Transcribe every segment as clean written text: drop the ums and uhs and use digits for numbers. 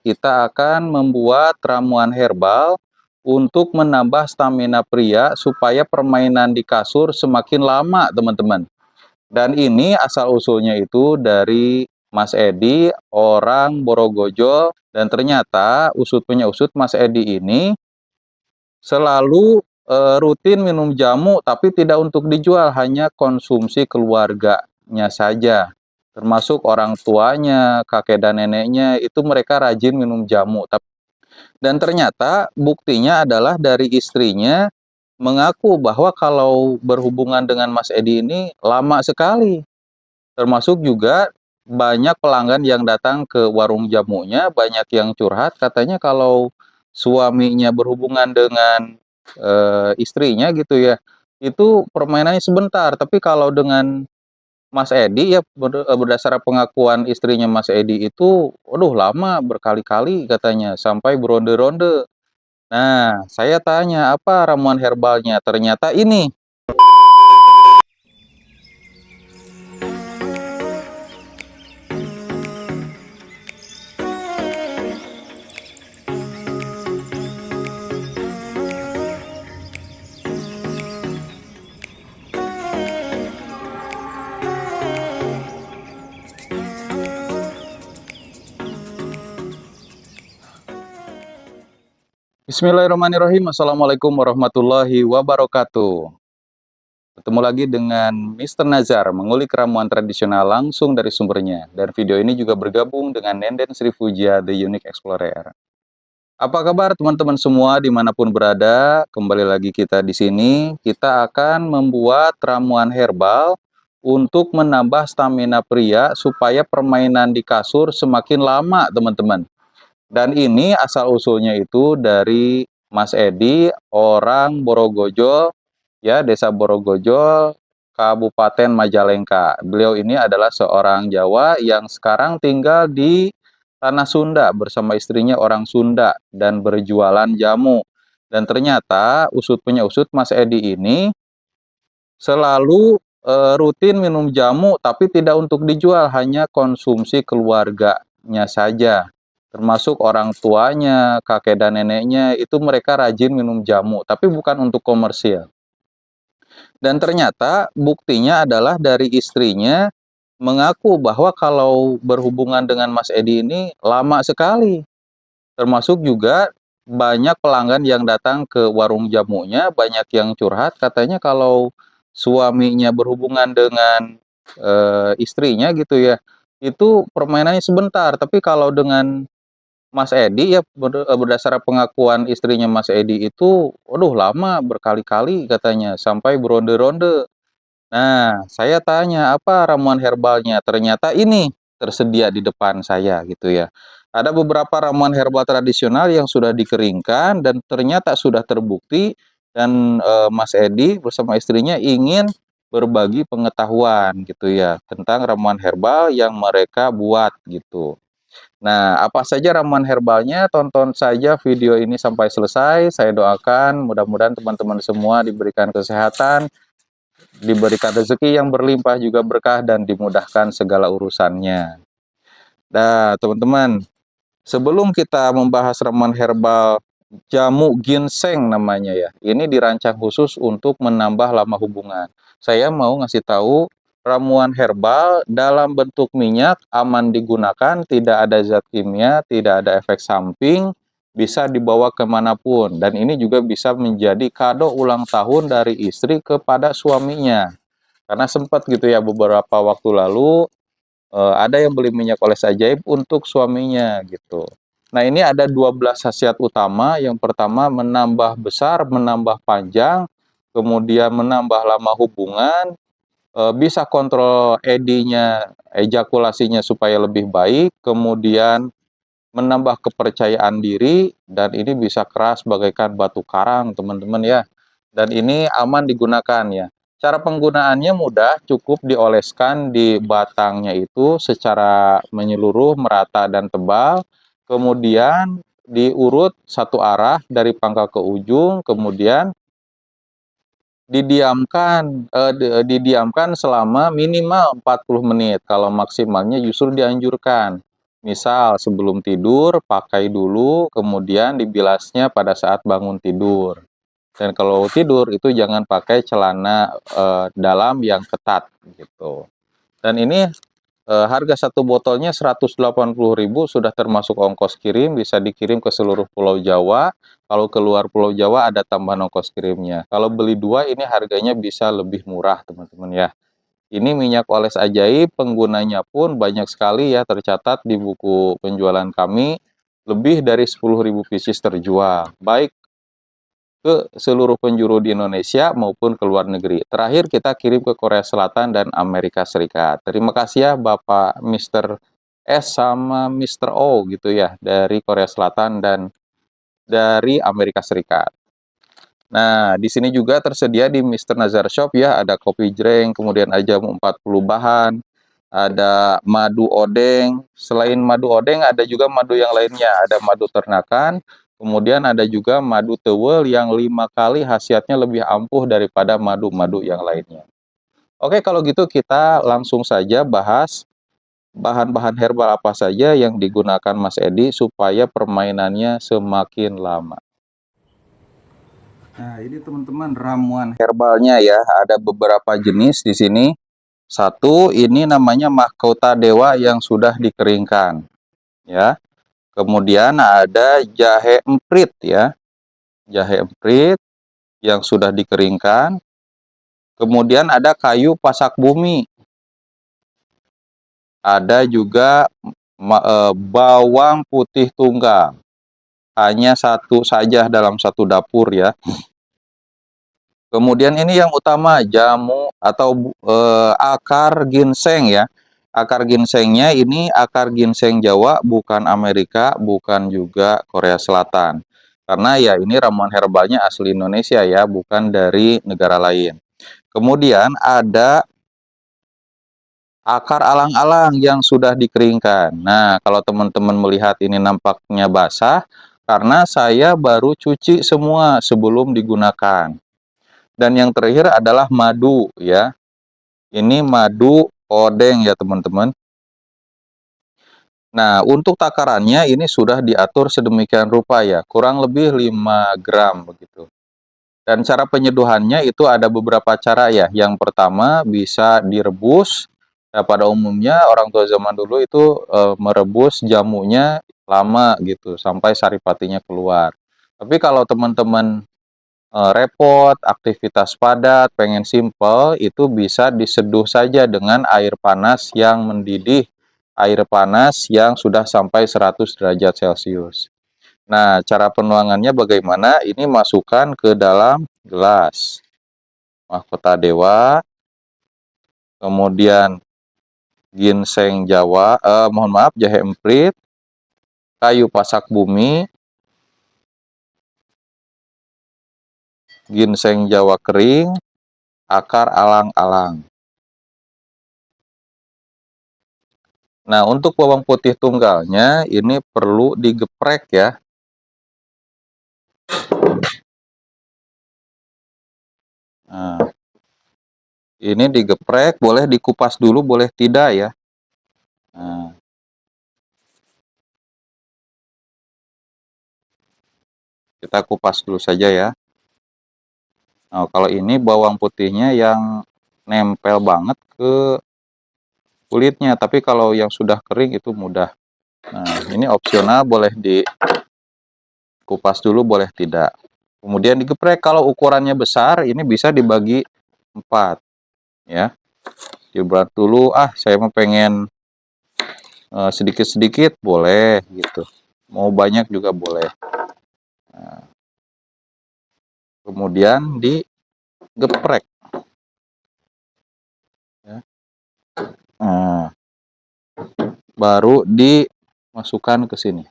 kita akan membuat ramuan herbal untuk menambah stamina pria supaya permainan di kasur semakin lama, teman-teman. Dan ini asal-usulnya itu dari Mas Edi, orang Borogojo, dan ternyata usut punya usut Mas Edi ini selalu rutin minum jamu, tapi tidak untuk dijual, hanya konsumsi keluarganya saja. Termasuk orang tuanya, kakek dan neneknya, itu mereka rajin minum jamu. Dan ternyata buktinya adalah dari istrinya mengaku bahwa kalau berhubungan dengan Mas Edi ini lama sekali. Termasuk juga banyak pelanggan yang datang ke warung jamunya, banyak yang curhat katanya kalau suaminya berhubungan dengan istrinya gitu ya, itu permainannya sebentar, tapi kalau dengan Mas Edi ya berdasarkan pengakuan istrinya Mas Edi itu, waduh lama berkali-kali katanya, sampai beronde-ronde. Nah, saya tanya, "Apa ramuan herbalnya?" Ternyata ini. Bismillahirrahmanirrahim. Assalamualaikum warahmatullahi wabarakatuh. Ketemu lagi dengan Mr. Nazar, mengulik ramuan tradisional langsung dari sumbernya. Dan video ini juga bergabung dengan Nenden Sri Pujia, The Unique Explorer. Apa kabar teman-teman semua dimanapun berada? Kembali lagi kita di sini. Kita akan membuat ramuan herbal untuk menambah stamina pria supaya permainan di kasur semakin lama, teman-teman. Dan ini asal-usulnya itu dari Mas Edi, orang Borogojo, ya, Desa Borogojo, Kabupaten Majalengka. Beliau ini adalah seorang Jawa yang sekarang tinggal di Tanah Sunda bersama istrinya orang Sunda dan berjualan jamu. Dan ternyata usut punya usut Mas Edi ini selalu rutin minum jamu, tapi tidak untuk dijual, hanya konsumsi keluarganya saja. Termasuk orang tuanya, kakek dan neneknya, itu mereka rajin minum jamu, tapi bukan untuk komersil. Dan ternyata buktinya adalah dari istrinya mengaku bahwa kalau berhubungan dengan Mas Edi ini lama sekali. Termasuk juga banyak pelanggan yang datang ke warung jamunya, banyak yang curhat katanya kalau suaminya berhubungan dengan istrinya gitu ya, itu permainannya sebentar, tapi kalau dengan Mas Edi ya berdasarkan pengakuan istrinya Mas Edi itu, waduh lama berkali-kali katanya, sampai beronde-ronde. Nah, saya tanya, "Apa ramuan herbalnya?" Ternyata ini, tersedia di depan saya gitu ya. Ada beberapa ramuan herbal tradisional yang sudah dikeringkan dan ternyata sudah terbukti, dan Mas Edi bersama istrinya ingin berbagi pengetahuan gitu ya, tentang ramuan herbal yang mereka buat gitu. Nah, apa saja ramuan herbalnya? Tonton saja video ini sampai selesai. Saya doakan mudah-mudahan teman-teman semua diberikan kesehatan, diberikan rezeki yang berlimpah juga berkah, dan dimudahkan segala urusannya. Nah, teman-teman, sebelum kita membahas ramuan herbal jamu ginseng namanya ya, ini dirancang khusus untuk menambah lama hubungan. Saya mau ngasih tahu ramuan herbal dalam bentuk minyak, aman digunakan, tidak ada zat kimia, tidak ada efek samping, bisa dibawa kemanapun. Dan ini juga bisa menjadi kado ulang tahun dari istri kepada suaminya. Karena sempat gitu ya beberapa waktu lalu ada yang beli minyak oles ajaib untuk suaminya gitu. Nah, ini ada 12 khasiat utama. Yang pertama menambah besar, menambah panjang, kemudian menambah lama hubungan, bisa kontrol ED-nya, ejakulasinya supaya lebih baik, kemudian menambah kepercayaan diri, dan ini bisa keras bagaikan batu karang, teman-teman ya. Dan ini aman digunakan ya. Cara penggunaannya mudah, cukup dioleskan di batangnya itu secara menyeluruh, merata dan tebal. Kemudian diurut satu arah dari pangkal ke ujung, kemudian didiamkan selama minimal 40 menit. Kalau maksimalnya justru dianjurkan. Misal sebelum tidur pakai dulu, kemudian dibilasnya pada saat bangun tidur. Dan kalau tidur itu jangan pakai celana dalam yang ketat gitu. Dan ini harga satu botolnya 180.000 sudah termasuk ongkos kirim, bisa dikirim ke seluruh Pulau Jawa. Kalau keluar Pulau Jawa ada tambahan ongkos kirimnya. Kalau beli dua ini harganya bisa lebih murah teman-teman ya. Ini minyak oles ajaib, penggunanya pun banyak sekali ya, tercatat di buku penjualan kami. Lebih dari 10.000 pieces terjual, baik ke seluruh penjuru di Indonesia maupun ke luar negeri. Terakhir kita kirim ke Korea Selatan dan Amerika Serikat. Terima kasih ya Bapak Mr. S sama Mr. O gitu ya, dari Korea Selatan dan dari Amerika Serikat. Nah, di sini juga tersedia di Mr. Nazar Shop ya, ada kopi jreng, kemudian ada jamu 40 bahan, ada madu odeng. Selain madu odeng ada juga madu yang lainnya, ada madu ternakan, kemudian ada juga madu tewel yang 5 kali khasiatnya lebih ampuh daripada madu-madu yang lainnya. Oke, kalau gitu kita langsung saja bahas bahan-bahan herbal apa saja yang digunakan Mas Edi supaya permainannya semakin lama. Nah, ini teman-teman ramuan herbalnya ya, ada beberapa jenis di sini. Satu, ini namanya mahkota dewa yang sudah dikeringkan, ya. Kemudian ada jahe emprit ya, jahe emprit yang sudah dikeringkan. Kemudian ada kayu pasak bumi. Ada juga bawang putih tunggal. Hanya satu saja dalam satu dapur ya. Kemudian ini yang utama, jamu atau akar ginseng ya. Akar ginsengnya ini akar ginseng Jawa, bukan Amerika, bukan juga Korea Selatan. Karena ya ini ramuan herbalnya asli Indonesia ya, bukan dari negara lain. Kemudian ada akar alang-alang yang sudah dikeringkan. Nah, kalau teman-teman melihat ini nampaknya basah, karena saya baru cuci semua sebelum digunakan. Dan yang terakhir adalah madu ya. Ini madu odeng ya teman-teman. Nah, untuk takarannya ini sudah diatur sedemikian rupa ya, kurang lebih 5 gram begitu. Dan cara penyeduhannya itu ada beberapa cara ya. Yang pertama bisa direbus. Ya, pada umumnya orang tua zaman dulu itu merebus jamunya lama gitu sampai saripatinya keluar. Tapi kalau teman-teman repot, aktivitas padat, pengen simple, itu bisa diseduh saja dengan air panas yang mendidih, air panas yang sudah sampai 100 derajat Celcius. Nah, cara penuangannya bagaimana? Ini masukkan ke dalam gelas. Mahkota dewa, kemudian ginseng Jawa, mohon maaf, jahe emprit, kayu pasak bumi, ginseng Jawa kering, akar alang-alang. Nah, untuk bawang putih tunggalnya ini perlu digeprek ya. Nah, ini digeprek, boleh dikupas dulu, boleh tidak ya. Nah, kita kupas dulu saja ya. Nah, kalau ini bawang putihnya yang nempel banget ke kulitnya, tapi kalau yang sudah kering itu mudah. Nah, ini opsional, boleh dikupas dulu, boleh tidak. Kemudian digeprek, kalau ukurannya besar, ini bisa dibagi 4 ya. Dibuat dulu, saya mau pengen sedikit-sedikit, boleh gitu. Mau banyak juga boleh. Nah, kemudian digeprek. Ya. Nah, baru dimasukkan ke sini.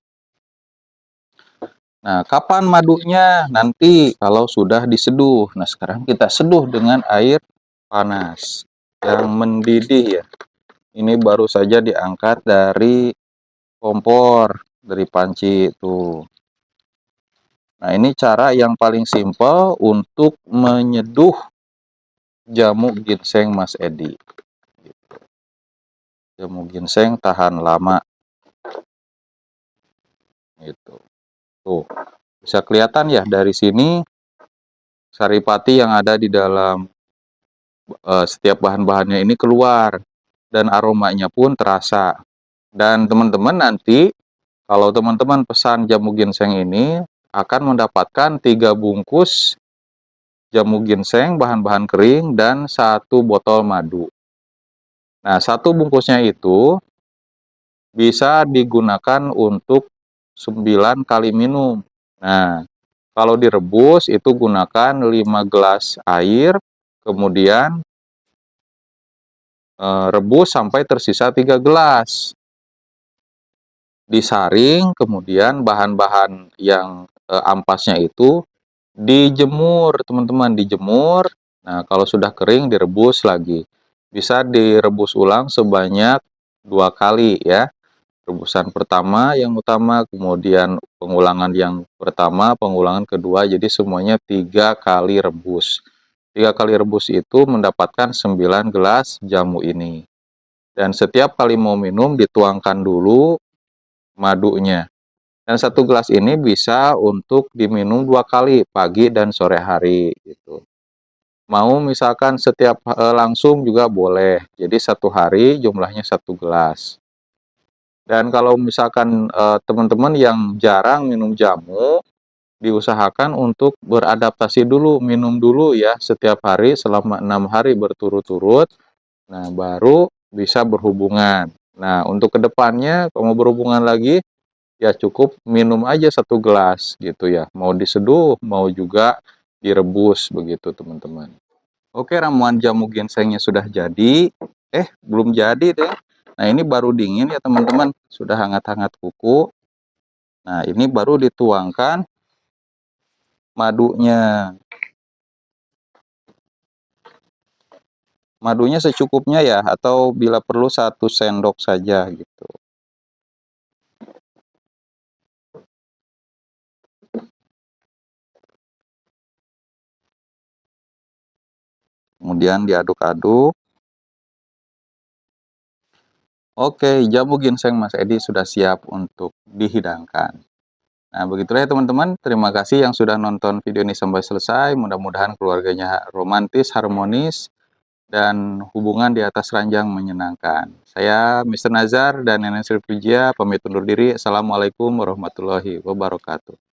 Nah, kapan madunya? Nanti kalau sudah diseduh. Nah, sekarang kita seduh dengan air panas yang mendidih ya. Ini baru saja diangkat dari kompor, dari panci itu. Nah, ini cara yang paling simpel untuk menyeduh jamu ginseng Mas Edi. Jamu ginseng tahan lama. Gitu. Tuh, bisa kelihatan ya dari sini saripati yang ada di dalam setiap bahan-bahannya ini keluar dan aromanya pun terasa. Dan teman-teman nanti kalau teman-teman pesan jamu ginseng ini akan mendapatkan 3 bungkus jamu ginseng bahan-bahan kering dan 1 botol madu. Nah, 1 bungkusnya itu bisa digunakan untuk 9 kali minum. Nah, kalau direbus itu gunakan 5 gelas air, kemudian rebus sampai tersisa 3 gelas. Disaring, kemudian bahan-bahan yang ampasnya itu dijemur, teman-teman, dijemur. Nah, kalau sudah kering direbus lagi. Bisa direbus ulang sebanyak 2 kali ya. Rebusan pertama yang utama, kemudian pengulangan yang pertama, pengulangan kedua, jadi semuanya 3 kali rebus. 3 kali rebus itu mendapatkan 9 gelas jamu ini. Dan setiap kali mau minum dituangkan dulu madunya. Dan 1 gelas ini bisa untuk diminum 2 kali, pagi dan sore hari gitu. Mau misalkan setiap langsung juga boleh. Jadi 1 hari jumlahnya 1 gelas. Dan kalau misalkan teman-teman yang jarang minum jamu, diusahakan untuk beradaptasi dulu, minum dulu ya setiap hari selama 6 hari berturut-turut. Nah, baru bisa berhubungan. Nah, untuk kedepannya kalau mau berhubungan lagi, ya cukup minum aja 1 gelas gitu ya. Mau diseduh, mau juga direbus begitu teman-teman. Oke, ramuan jamu ginsengnya sudah jadi. Belum jadi deh. Nah, ini baru dingin ya teman-teman. Sudah hangat-hangat kuku. Nah, ini baru dituangkan madunya. Madunya secukupnya ya, atau bila perlu 1 sendok saja gitu. Kemudian diaduk-aduk. Oke, jamu ginseng Mas Edi sudah siap untuk dihidangkan. Nah, begitulah ya teman-teman. Terima kasih yang sudah nonton video ini sampai selesai. Mudah-mudahan keluarganya romantis, harmonis, dan hubungan di atas ranjang menyenangkan. Saya Mr. Nazar dan Nenek Sri Puja pamit undur diri. Assalamualaikum warahmatullahi wabarakatuh.